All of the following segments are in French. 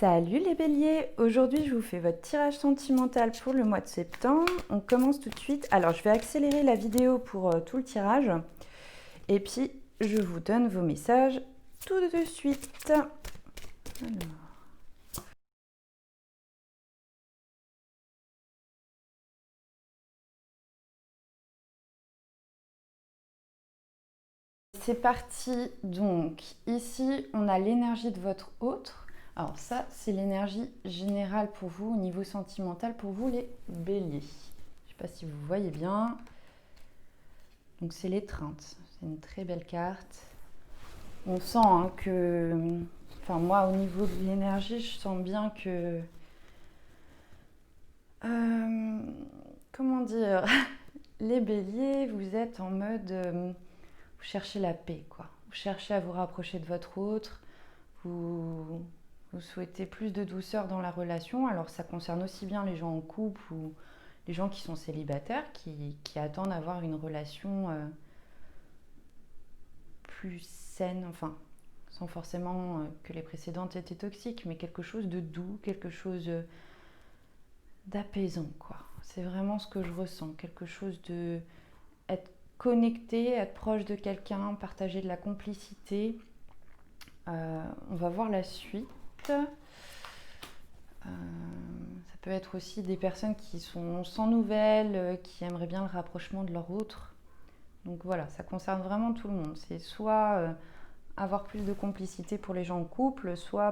Salut les béliers, aujourd'hui je vous fais votre tirage sentimental pour le mois de septembre. On commence tout de suite. Alors je vais accélérer la vidéo pour tout le tirage et puis je vous donne vos messages tout de suite. Alors. C'est parti, donc ici on a l'énergie de votre autre. Alors ça c'est l'énergie générale pour vous au niveau sentimental pour vous les béliers. Je ne sais pas si vous voyez bien. Donc c'est l'étreinte, c'est une très belle carte. On sent que, enfin moi au niveau de l'énergie je sens bien que, comment dire, les béliers vous êtes en mode, vous cherchez la paix quoi. Vous cherchez à vous rapprocher de votre autre, vous souhaitez plus de douceur dans la relation. Alors ça concerne aussi bien les gens en couple ou les gens qui sont célibataires, qui attendent d'avoir une relation plus saine, enfin sans forcément que les précédentes étaient toxiques, mais quelque chose de doux, quelque chose d'apaisant quoi. C'est vraiment ce que je ressens, quelque chose de être connecté, être proche de quelqu'un, partager de la complicité. On va voir la suite. Ça peut être aussi des personnes qui sont sans nouvelles, qui aimeraient bien le rapprochement de leur autre. Donc voilà, ça concerne vraiment tout le monde. C'est soit avoir plus de complicité pour les gens en couple, soit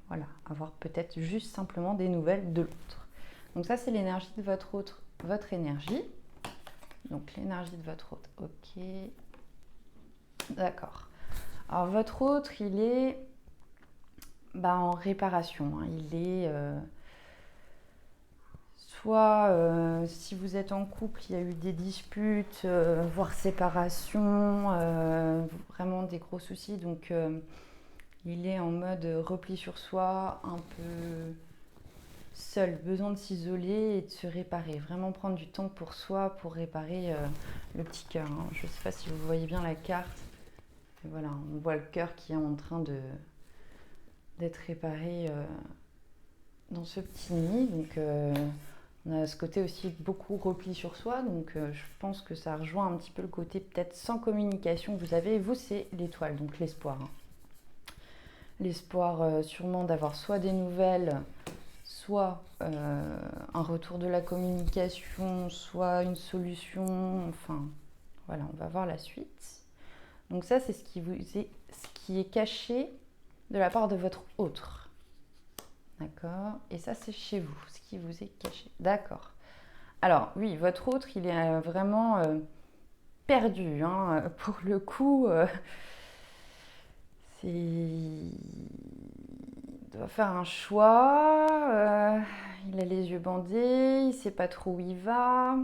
voilà, avoir peut-être juste simplement des nouvelles de l'autre. Donc ça c'est l'énergie de votre autre, votre énergie. Donc l'énergie de votre autre, ok. D'accord. Alors votre autre, il est en réparation. Il est soit si vous êtes en couple, il y a eu des disputes, voire séparation, vraiment des gros soucis. Donc il est en mode repli sur soi, un peu seul, besoin de s'isoler et de se réparer. Vraiment prendre du temps pour soi, pour réparer le petit cœur. Je ne sais pas si vous voyez bien la carte. Et voilà, on voit le cœur qui est en train d'être réparé dans ce petit nid. Donc on a ce côté aussi beaucoup repli sur soi. Donc je pense que ça rejoint un petit peu le côté peut-être sans communication que vous avez. Et vous, c'est l'étoile, donc l'espoir. L'espoir sûrement d'avoir soit des nouvelles, soit un retour de la communication, soit une solution. Enfin, voilà, on va voir la suite. Donc ça, c'est ce qui est caché de la part de votre autre. D'accord. Et ça, c'est chez vous, ce qui vous est caché. D'accord. Alors, oui, votre autre, il est vraiment perdu. Pour le coup, il doit faire un choix. Il a les yeux bandés, il ne sait pas trop où il va.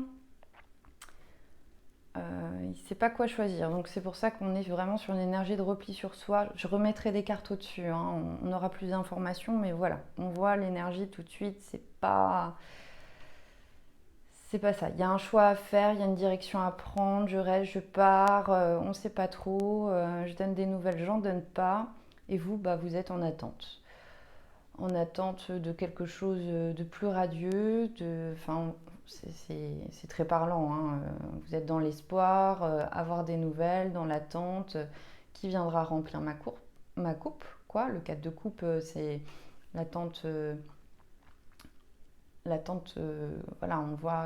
Il ne sait pas quoi choisir. Donc c'est pour ça qu'on est vraiment sur une énergie de repli sur soi. Je remettrai des cartes au-dessus. On aura plus d'informations, mais voilà. On voit l'énergie tout de suite. C'est pas ça. Il y a un choix à faire, il y a une direction à prendre. Je reste, je pars. On ne sait pas trop. Je donne des nouvelles, j'en donne pas. Et vous, vous êtes en attente. En attente de quelque chose de plus radieux. C'est très parlant. Vous êtes dans l'espoir, avoir des nouvelles, dans l'attente, qui viendra remplir ma coupe. Quoi. Le 4 de coupe, c'est l'attente. Voilà, on voit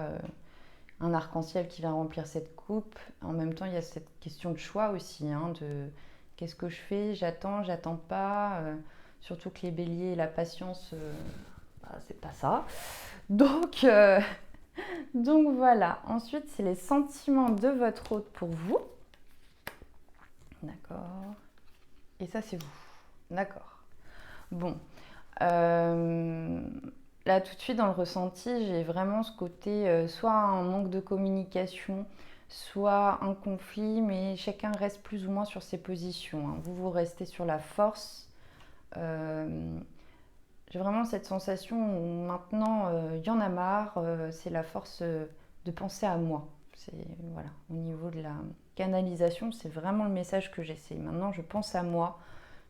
un arc-en-ciel qui vient remplir cette coupe. En même temps, il y a cette question de choix aussi, de qu'est-ce que je fais, j'attends pas. Surtout que les béliers et la patience, c'est pas ça. Donc, donc voilà. Ensuite, c'est les sentiments de votre hôte pour vous. D'accord. Et ça, c'est vous. D'accord. Bon. Là, tout de suite, dans le ressenti, j'ai vraiment ce côté, soit un manque de communication, soit un conflit, mais chacun reste plus ou moins sur ses positions. Vous restez sur la force. J'ai vraiment cette sensation où maintenant, il y en a marre, c'est la force de penser à moi. Voilà, au niveau de la canalisation, c'est vraiment le message que j'essaie. Maintenant, je pense à moi,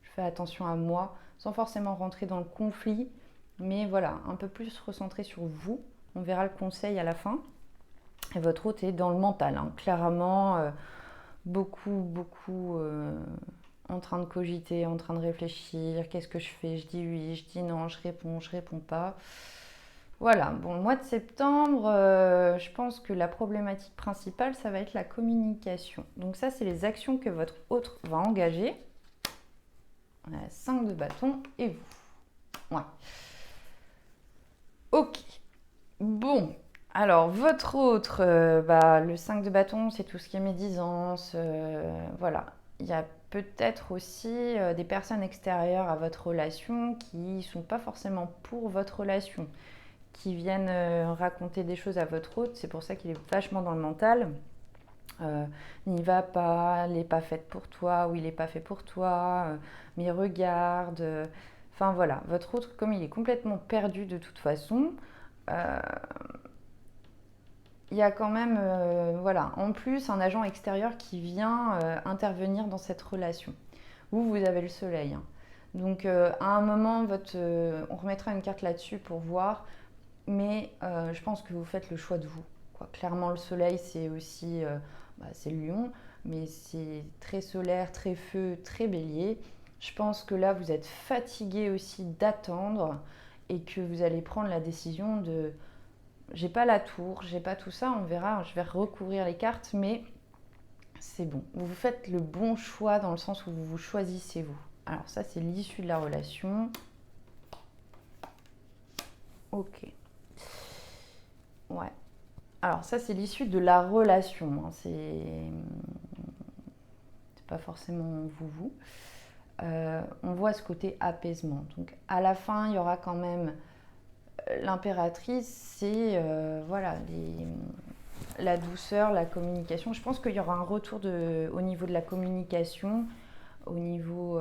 je fais attention à moi. sans forcément rentrer dans le conflit, mais voilà, un peu plus recentré sur vous. On verra le conseil à la fin. Et votre hôte est dans le mental, hein. Clairement, beaucoup en train de cogiter, en train de réfléchir. Qu'est-ce que je fais? Je dis oui, je dis non, je réponds pas. Voilà, bon, le mois de septembre, je pense que la problématique principale, ça va être la communication. Donc ça, c'est les actions que votre hôte va engager. On a 5 de bâton et vous. Ouais. Ok. Bon, alors votre autre, le 5 de bâton, c'est tout ce qui est médisance. Voilà. Il y a peut-être aussi des personnes extérieures à votre relation qui ne sont pas forcément pour votre relation, qui viennent raconter des choses à votre hôte. C'est pour ça qu'il est vachement dans le mental. N'y va pas, elle n'est pas faite pour toi, ou il n'est pas fait pour toi, mais regarde. Enfin voilà, votre autre, comme il est complètement perdu de toute façon, il y a quand même, voilà, en plus un agent extérieur qui vient intervenir dans cette relation. Vous avez le soleil, hein. Donc à un moment, on remettra une carte là-dessus pour voir, mais je pense que vous faites le choix de vous, quoi. Clairement, le soleil, c'est aussi, c'est le lion, mais c'est très solaire, très feu, très bélier. Je pense que là, vous êtes fatigué aussi d'attendre et que vous allez prendre la décision de j'ai pas la tour, j'ai pas tout ça, on verra, je vais recouvrir les cartes, mais c'est bon. Vous faites le bon choix dans le sens où vous vous choisissez vous. Alors ça, c'est l'issue de la relation. Ok. Ouais. Alors ça, c'est l'issue de la relation, hein. C'est pas forcément vous. On voit ce côté apaisement. Donc à la fin, il y aura quand même l'impératrice, c'est voilà, la douceur, la communication. Je pense qu'il y aura un retour au niveau de la communication, au niveau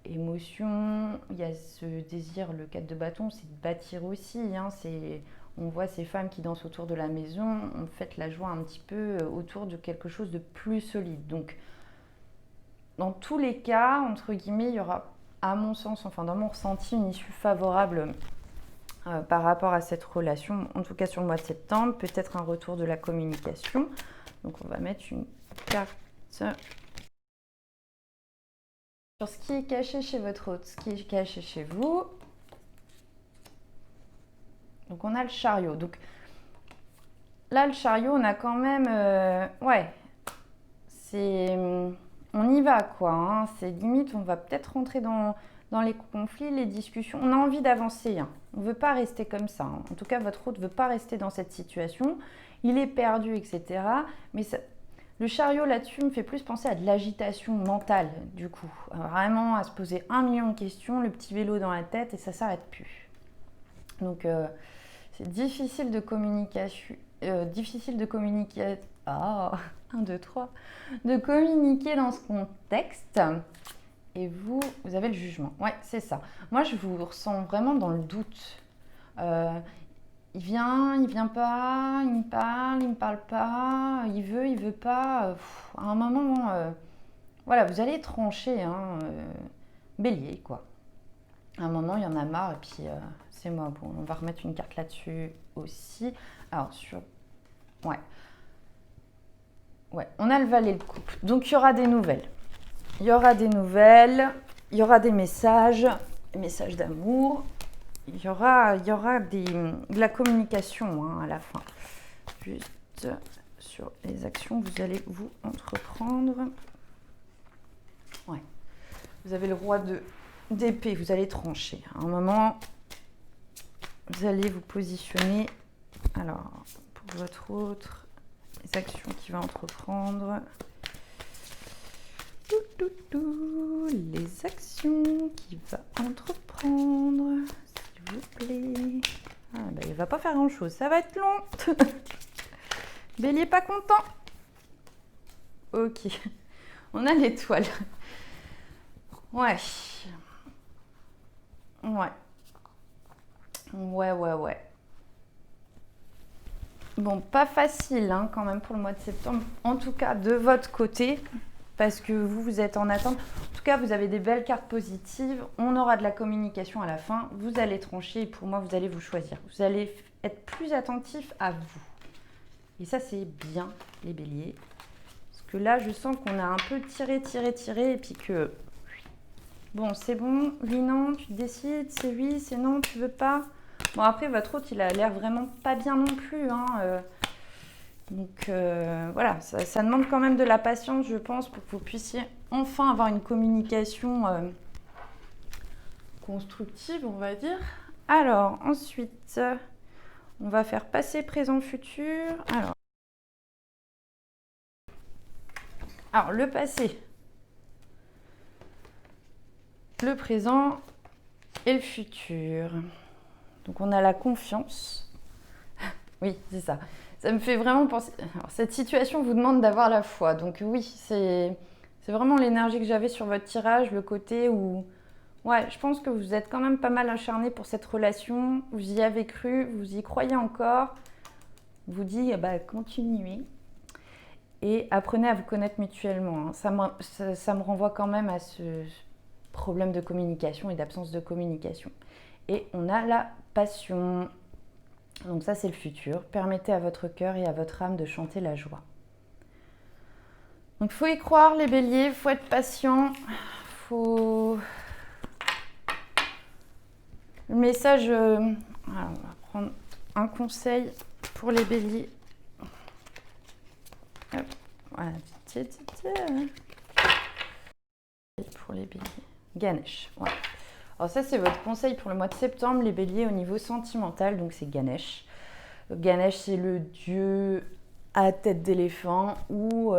émotion. Il y a ce désir, le 4 de bâton, c'est de bâtir aussi, hein. On voit ces femmes qui dansent autour de la maison, on fait la joie un petit peu autour de quelque chose de plus solide. Donc, dans tous les cas, entre guillemets, il y aura, à mon sens, enfin dans mon ressenti, une issue favorable par rapport à cette relation, en tout cas sur le mois de septembre, peut-être un retour de la communication. Donc on va mettre une carte sur ce qui est caché chez votre hôte, ce qui est caché chez vous. Donc on a le chariot. Donc là, le chariot, on a quand même... ouais, c'est... On y va, quoi, hein. C'est limite, on va peut-être rentrer dans les conflits, les discussions. On a envie d'avancer, hein. On ne veut pas rester comme ça, hein. En tout cas, votre hôte ne veut pas rester dans cette situation. Il est perdu, etc. Mais ça, le chariot là-dessus me fait plus penser à de l'agitation mentale, du coup. Vraiment à se poser 1 million de questions, le petit vélo dans la tête et ça ne s'arrête plus. Donc, c'est difficile de communication. Difficile de communiquer. Ah, 1, 2, 3. De communiquer dans ce contexte. Et vous avez le jugement. Ouais, c'est ça. Moi, je vous ressens vraiment dans le doute. Il vient pas, il me parle pas, il veut pas. À un moment, voilà, vous allez trancher, hein, bélier, quoi. À un moment, il y en a marre et puis c'est moi. Bon, on va remettre une carte là-dessus aussi. Alors, ouais. Ouais, on a le valet de coupe. Donc, il y aura des nouvelles. Il y aura des nouvelles, il y aura des messages d'amour. Il y aura de la communication, hein, à la fin. Juste sur les actions que vous allez vous entreprendre. Ouais. Vous avez le roi d'épée, vous allez trancher. À un moment, vous allez vous positionner. Alors, pour votre autre, les actions qu'il va entreprendre. Les actions qu'il va entreprendre, s'il vous plaît. Ah, il ne va pas faire grand chose, ça va être long. Bélier pas content. Ok, on a l'étoile. Ouais. Bon, pas facile, hein, quand même pour le mois de septembre, en tout cas de votre côté. parce que vous êtes en attente. En tout cas, vous avez des belles cartes positives. On aura de la communication à la fin. Vous allez trancher et pour moi, vous allez vous choisir. Vous allez être plus attentif à vous. Et ça, c'est bien, les béliers. Parce que là, je sens qu'on a un peu tiré et puis que... Bon, c'est bon, oui, non, tu décides, c'est oui, c'est non, tu veux pas. Bon, après, votre hôte, il a l'air vraiment pas bien non plus, hein. Donc, voilà, ça demande quand même de la patience, je pense, pour que vous puissiez enfin avoir une communication constructive, on va dire. Alors, ensuite, on va faire passé, présent, futur. Alors le passé, le présent et le futur. Donc on a la confiance. Oui, c'est ça. Ça me fait vraiment penser... Alors, cette situation vous demande d'avoir la foi. Donc oui, c'est vraiment l'énergie que j'avais sur votre tirage, le côté où... Ouais, je pense que vous êtes quand même pas mal acharné pour cette relation. Vous y avez cru, vous y croyez encore. Vous dites, bah, continuez. Et apprenez à vous connaître mutuellement. Ça me renvoie quand même à ce problème de communication et d'absence de communication. Et on a la passion. Donc ça, c'est le futur. Permettez à votre cœur et à votre âme de chanter la joie. Donc il faut y croire, les béliers, il faut être patient. Faut... Le message... Alors, on va prendre un conseil pour les béliers. Hop, voilà. Pour les béliers. Ganesh. Voilà. Alors ça, c'est votre conseil pour le mois de septembre, les béliers, au niveau sentimental. Donc c'est Ganesh. Ganesh, c'est le dieu à tête d'éléphant ou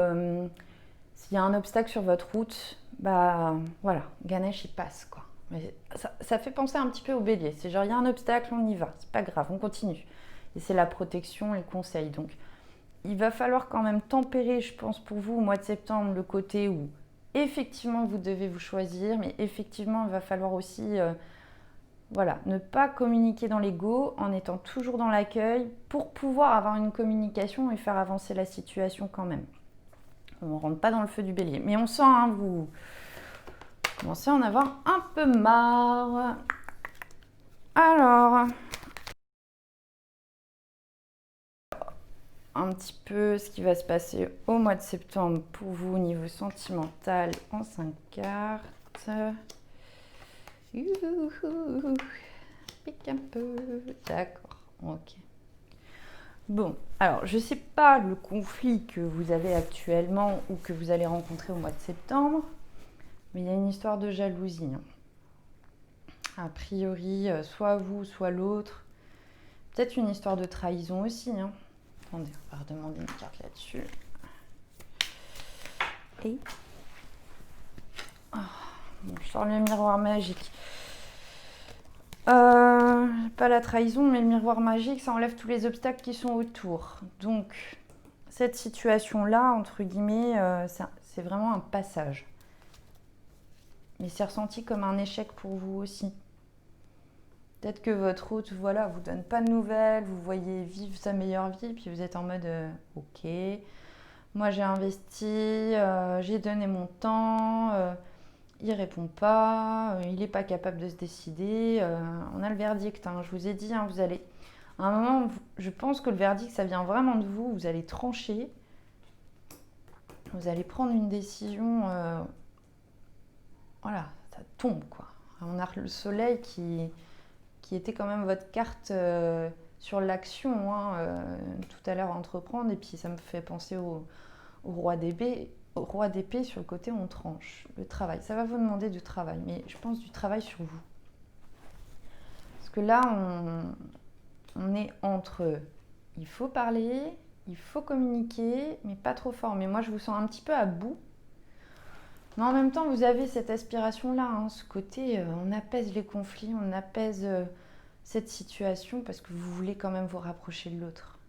s'il y a un obstacle sur votre route, bah voilà, Ganesh, il passe, quoi. Mais ça fait penser un petit peu au bélier. C'est genre, il y a un obstacle, on y va. C'est pas grave, on continue. Et c'est la protection et le conseil. Donc, il va falloir quand même tempérer, je pense, pour vous, au mois de septembre, le côté où effectivement, vous devez vous choisir, mais effectivement, il va falloir aussi voilà, ne pas communiquer dans l'ego en étant toujours dans l'accueil pour pouvoir avoir une communication et faire avancer la situation quand même. On ne rentre pas dans le feu du bélier. Mais on sent, hein, vous commencez à en avoir un peu marre. Alors, un petit peu ce qui va se passer au mois de septembre pour vous au niveau sentimental en 5 cartes. Pique un peu. D'accord, ok. Bon, alors je ne sais pas le conflit que vous avez actuellement ou que vous allez rencontrer au mois de septembre, mais il y a une histoire de jalousie. Hein. A priori, soit vous, soit l'autre. Peut-être une histoire de trahison aussi. Hein. Attendez, on va redemander une carte là-dessus. Et... Oh, bon, je sors le miroir magique. Pas la trahison, mais le miroir magique, ça enlève tous les obstacles qui sont autour. Donc, cette situation-là, entre guillemets, c'est vraiment un passage. Mais c'est ressenti comme un échec pour vous aussi. Peut-être que votre hôte, voilà, vous donne pas de nouvelles, vous voyez vivre sa meilleure vie, puis vous êtes en mode ok, moi j'ai investi, j'ai donné mon temps, il répond pas, il n'est pas capable de se décider. On a le verdict, hein, je vous ai dit, hein, vous allez... À un moment, je pense que le verdict, ça vient vraiment de vous, vous allez trancher, vous allez prendre une décision, voilà, ça tombe, quoi. On a le soleil qui était quand même votre carte sur l'action, hein, tout à l'heure, entreprendre, et puis ça me fait penser au roi d'épée. Au roi d'épée, sur le côté, on tranche. Le travail, ça va vous demander du travail, mais je pense du travail sur vous. Parce que là, on est entre... Il faut parler, il faut communiquer, mais pas trop fort. Mais moi, je vous sens un petit peu à bout. Mais en même temps, vous avez cette aspiration-là, hein, ce côté, on apaise les conflits, on apaise cette situation parce que vous voulez quand même vous rapprocher de l'autre.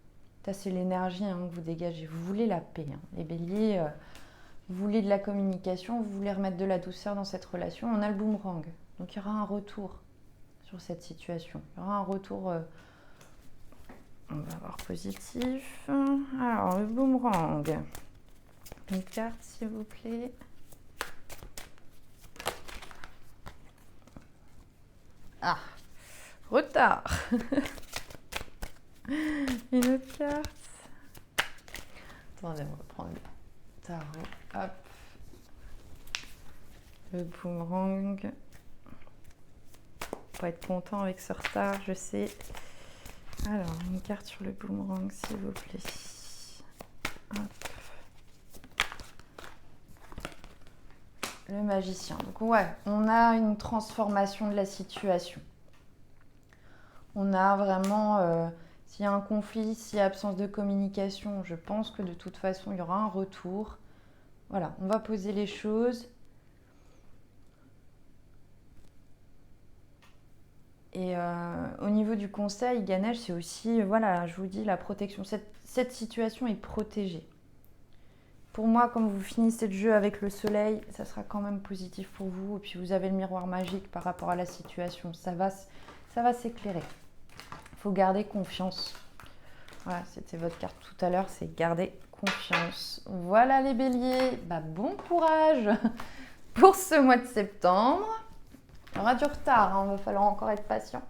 Ça, c'est l'énergie, hein, que vous dégagez. Vous voulez la paix. Hein. Les béliers... vous voulez de la communication, vous voulez remettre de la douceur dans cette relation, on a le boomerang. Donc il y aura un retour sur cette situation. Il y aura un retour, on va voir positif. Alors le boomerang. Une carte, s'il vous plaît. Ah, retard. Une autre carte. Attendez, on va prendre le tarot. Hop. Le boomerang. On va être content avec ce retard, je sais. Alors, une carte sur le boomerang, s'il vous plaît. Hop. Le magicien. Donc ouais, on a une transformation de la situation. On a vraiment, s'il y a un conflit, s'il y a absence de communication, je pense que de toute façon, il y aura un retour. Voilà, on va poser les choses. Et au niveau du conseil, Ganesh, c'est aussi, voilà, je vous dis, la protection. Cette situation est protégée. Pour moi, comme vous finissez le jeu avec le soleil, ça sera quand même positif pour vous. Et puis vous avez le miroir magique par rapport à la situation. Ça va s'éclairer. Il faut garder confiance. Voilà, c'était votre carte tout à l'heure, c'est garder confiance. Voilà les béliers, bon courage pour ce mois de septembre. Il y aura du retard, il va falloir encore être patient.